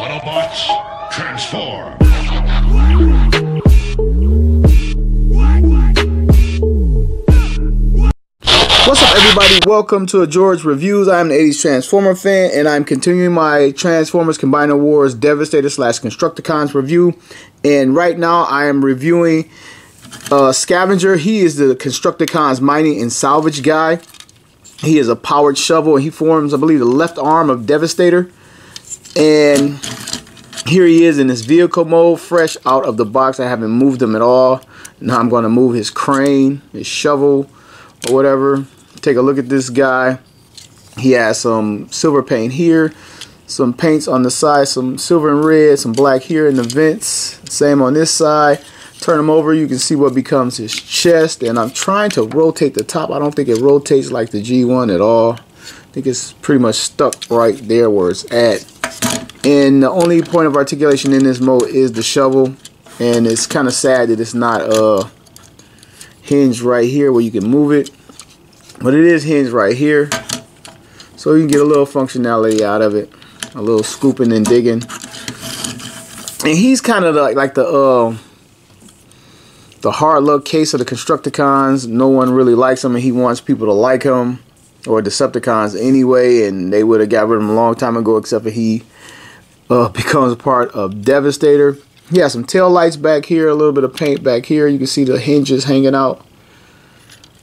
Autobots, transform! What's up, everybody? Welcome to a George Reviews. I'm an 80s Transformer fan, and I'm continuing my Transformers Combiner Wars Devastator / Constructicons review. And right now, I am reviewing Scavenger. He is the Constructicon's mining and salvage guy. He is a powered shovel, and he forms, I believe, the left arm of Devastator. And here he is in his vehicle mode, fresh out of the box. I haven't moved him at all. Now I'm going to move his crane, his shovel, or whatever. Take a look at this guy. He has some silver paint here, some paints on the side, some silver and red, some black here in the vents. Same on this side. Turn him over, you can see what becomes his chest. And I'm trying to rotate the top. I don't think it rotates like the G1 at all. I think it's pretty much stuck right there where it's at. And the only point of articulation in this mode is the shovel. And it's kind of sad that it's not hinged right here where you can move it. But it is hinged right here. So you can get a little functionality out of it. A little scooping and digging. And he's kind of like the hard luck case of the Constructicons. No one really likes him, and he wants people to like him, or Decepticons anyway, and they would have got rid of him a long time ago, except for he becomes part of Devastator. He has some tail lights back here, a little bit of paint back here. You can see the hinges hanging out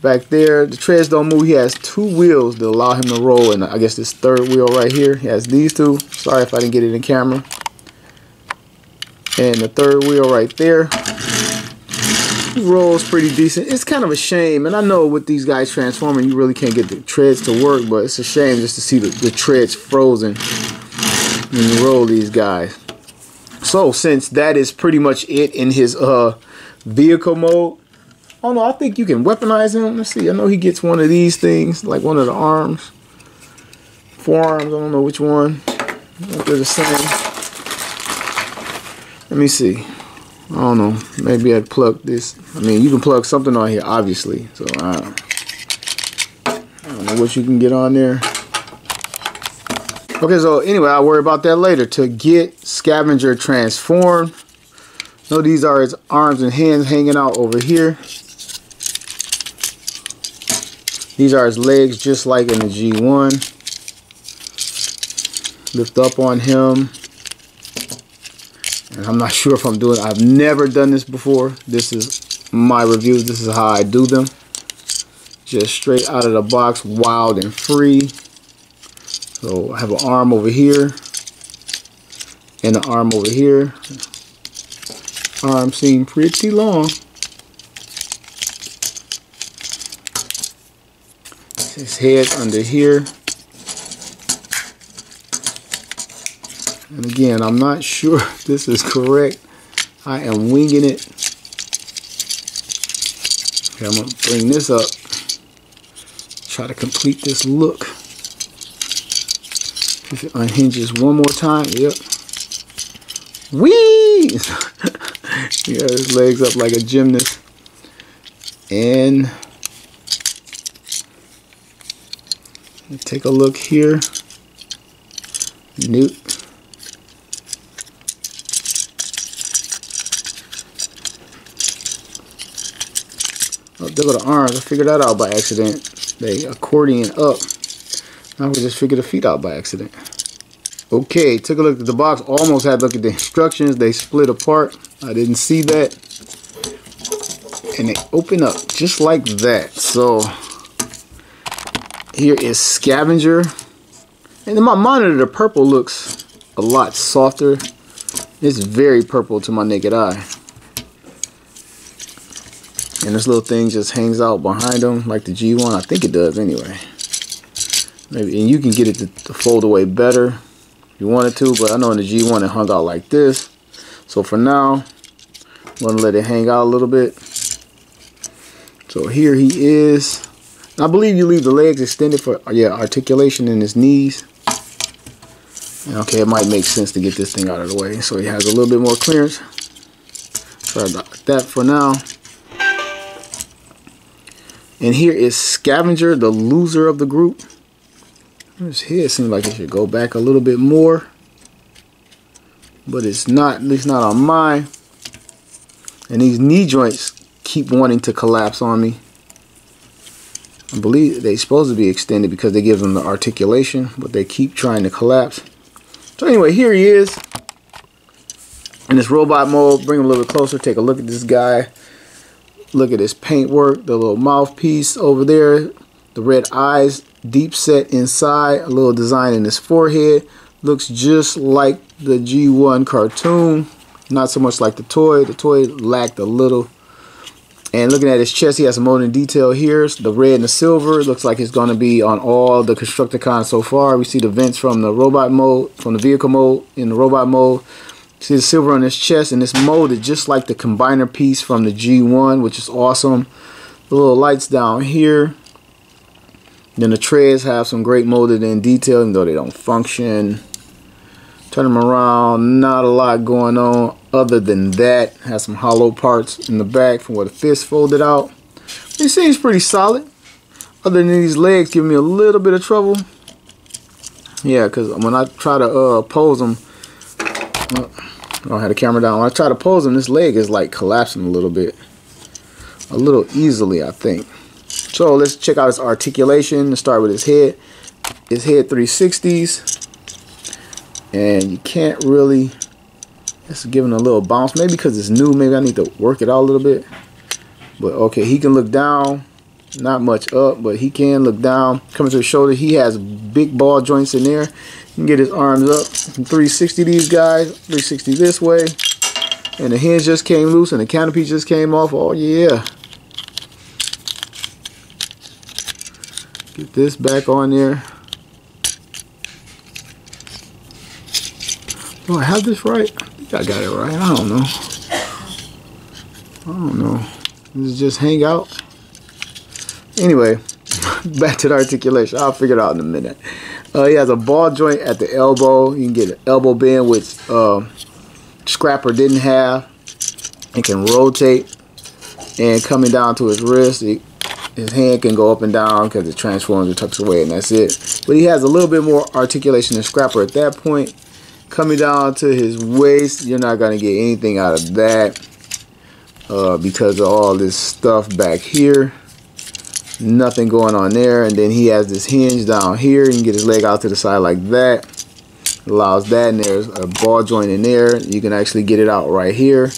back there. The treads don't move. He has two wheels that allow him to roll, and I guess this third wheel right here, he has these two. Sorry if I didn't get it in camera. And the third wheel right there rolls pretty decent. It's kind of a shame, and I know with these guys transforming, you really can't get the treads to work, but it's a shame just to see the treads frozen when you roll these guys. So since that is pretty much it in his vehicle mode, I don't know, I think you can weaponize him. Let's see, I know he gets one of these things, like one of the arms, forearms, I don't know which one. They're the same. Let me see. I don't know. Maybe I'd plug this. I mean, you can plug something on here, obviously. So I don't know what you can get on there. Okay, so anyway, I'll worry about that later. To get Scavenger transformed, no, these are his arms and hands hanging out over here. These are his legs, just like in the G1. Lift up on him. And I'm not sure if I'm doing, I've never done this before. This is my review. This is how I do them. Just straight out of the box, wild and free. So I have an arm over here and an arm over here. Arm seem pretty long. His head under here. And again, I'm not sure if this is correct. I am winging it. Okay, I'm going to bring this up. Try to complete this look. If it unhinges one more time, yep. Whee! He got his legs up like a gymnast. And take a look here. Nope. Oh, there go the arms. I figured that out by accident. They accordion up. Now we just figured the feet out by accident. Okay, took a look at the box. Almost had to look at the instructions. They split apart. I didn't see that. And they open up just like that. So here is Scavenger. And in my monitor, the purple looks a lot softer. It's very purple to my naked eye. And this little thing just hangs out behind them like the G1. I think it does anyway. Maybe, and you can get it to fold away better if you wanted to, but I know in the G1 it hung out like this. So for now, I'm going to let it hang out a little bit. So here he is. And I believe you leave the legs extended for articulation in his knees. And okay, it might make sense to get this thing out of the way so he has a little bit more clearance. Sorry about that for now. And here is Scavenger, the loser of the group. His head seems like it should go back a little bit more. but it's not, at least not on mine. And these knee joints keep wanting to collapse on me. I believe they're supposed to be extended because they give them the articulation, but they keep trying to collapse. So anyway, here he is in this robot mode. Bring him a little bit closer, take a look at this guy. Look at his paintwork, the little mouthpiece over there, the red eyes deep set inside, a little design in his forehead. Looks just like the G1 cartoon, not so much like the toy. The toy lacked a little. And looking at his chest, he has some molding detail here. The red and the silver looks like it's going to be on all the Constructicons so far. We see the vents from the robot mode, from the vehicle mode in the robot mode. See the silver on his chest, and it's molded just like the combiner piece from the G1, which is awesome. The little lights down here. Then the treads have some great molded in detail, even though they don't function. Turn them around, not a lot going on other than that. Has some hollow parts in the back from where the fist folded out. It seems pretty solid. Other than these legs give me a little bit of trouble. Yeah, because when I try to pose them, I don't have the camera down. When I try to pose them, this leg is like collapsing a little bit. A little easily, I think. So let's check out his articulation. Let's start with his head. His head 360s. And you can't really, it's giving a little bounce. Maybe because it's new, maybe I need to work it out a little bit. But okay, he can look down. Not much up, but he can look down. Coming to his shoulder, he has big ball joints in there. You can get his arms up. 360 these guys, 360 this way. And the hinge just came loose and the canopy just came off. Oh yeah. Get this back on there. Do I have this right? I think I got it right. I don't know. Does it just hang out? Anyway, back to the articulation. I'll figure it out in a minute. He has a ball joint at the elbow. You can get an elbow bend, which Scrapper didn't have. It can rotate. And coming down to his wrist, his hand can go up and down because it transforms or tucks away, and that's it. But he has a little bit more articulation than Scrapper at that point. Coming down to his waist, you're not going to get anything out of that because of all this stuff back here. Nothing going on there. And then he has this hinge down here. You can get his leg out to the side like that. Allows that, and there's a ball joint in there. You can actually get it out right here.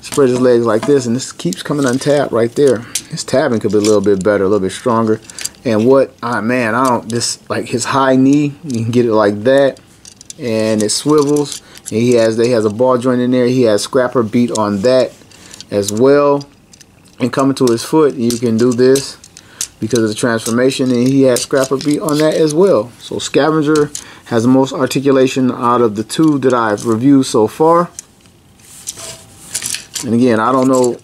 Spread his legs like this, and this keeps coming untapped right there. His tabbing could be a little bit better, a little bit stronger. And what, man, this, like his high knee, you can get it like that. And it swivels. And he has a ball joint in there. He has Scrapper beat on that as well. And coming to his foot, you can do this because of the transformation, and he has Scrapper beat on that as well. So Scavenger has the most articulation out of the two that I've reviewed so far. And again, I don't know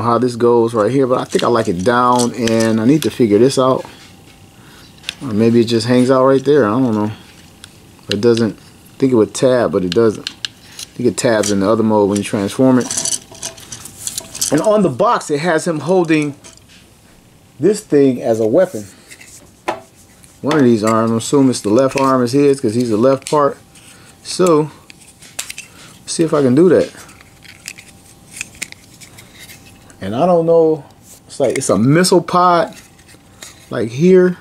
how this goes right here, but I think I like it down, and I need to figure this out. Or maybe it just hangs out right there. I don't know. It doesn't. I think it would tab, but it doesn't. I think it tabs in the other mode when you transform it. And on the box, it has him holding this thing as a weapon. One of these arms, I'm assuming it's the left arm is his because he's the left part. So, let's see if I can do that. And I don't know. It's a missile pod, like here,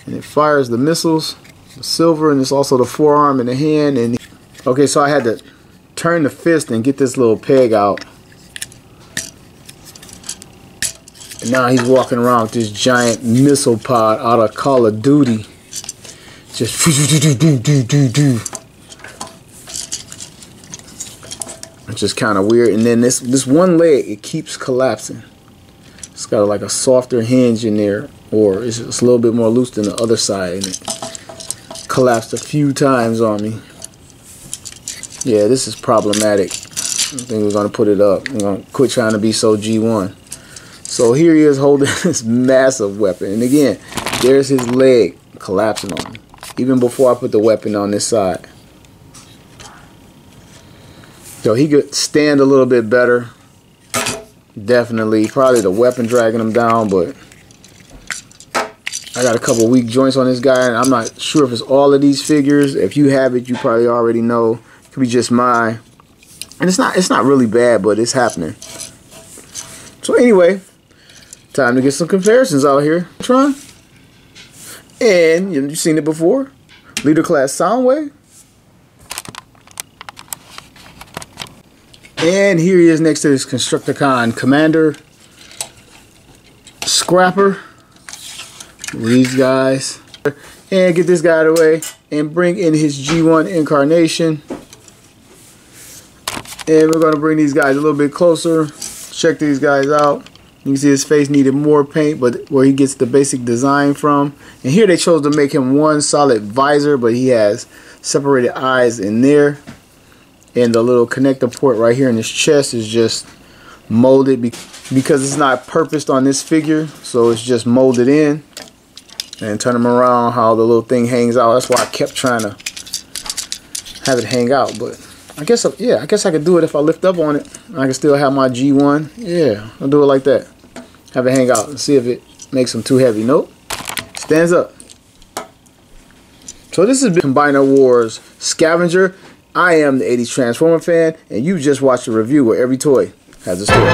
and it fires the missiles. The silver, and it's also the forearm and the hand. And okay, so I had to turn the fist and get this little peg out. And now he's walking around with this giant missile pod out of Call of Duty. Just it's just kind of weird. And then this one leg, it keeps collapsing. It's got like a softer hinge in there, or it's a little bit more loose than the other side, and it collapsed a few times on me. Yeah, this is problematic. I think we're gonna put it up. We're gonna quit trying to be so G1. So here he is holding this massive weapon, and again, there's his leg collapsing on me, even before I put the weapon on this side. So he could stand a little bit better. Definitely, probably the weapon dragging him down, but I got a couple weak joints on this guy, and I'm not sure if it's all of these figures. If you have it, you probably already know. It could be just mine. And it's not really bad, but it's happening. So anyway, time to get some comparisons out here. Tron. And you've seen it before. Leader class Soundwave. And here he is next to this Constructicon Commander Scrapper. These guys. And get this guy out of the way. And bring in his G1 incarnation. And we're going to bring these guys a little bit closer. Check these guys out. You can see his face needed more paint, but where he gets the basic design from. And here they chose to make him one solid visor, but he has separated eyes in there. And the little connector port right here in his chest is just molded because it's not purposed on this figure. So it's just molded in. And turn him around how the little thing hangs out. That's why I kept trying to have it hang out. But I guess, yeah, I guess I could do it if I lift up on it. I can still have my G1. Yeah, I'll do it like that. Have it hang out and see if it makes them too heavy. Nope. Stands up. So this has been Combiner Wars Scavenger. I am the 80s Transformer fan, and you just watched a review where every toy has a story.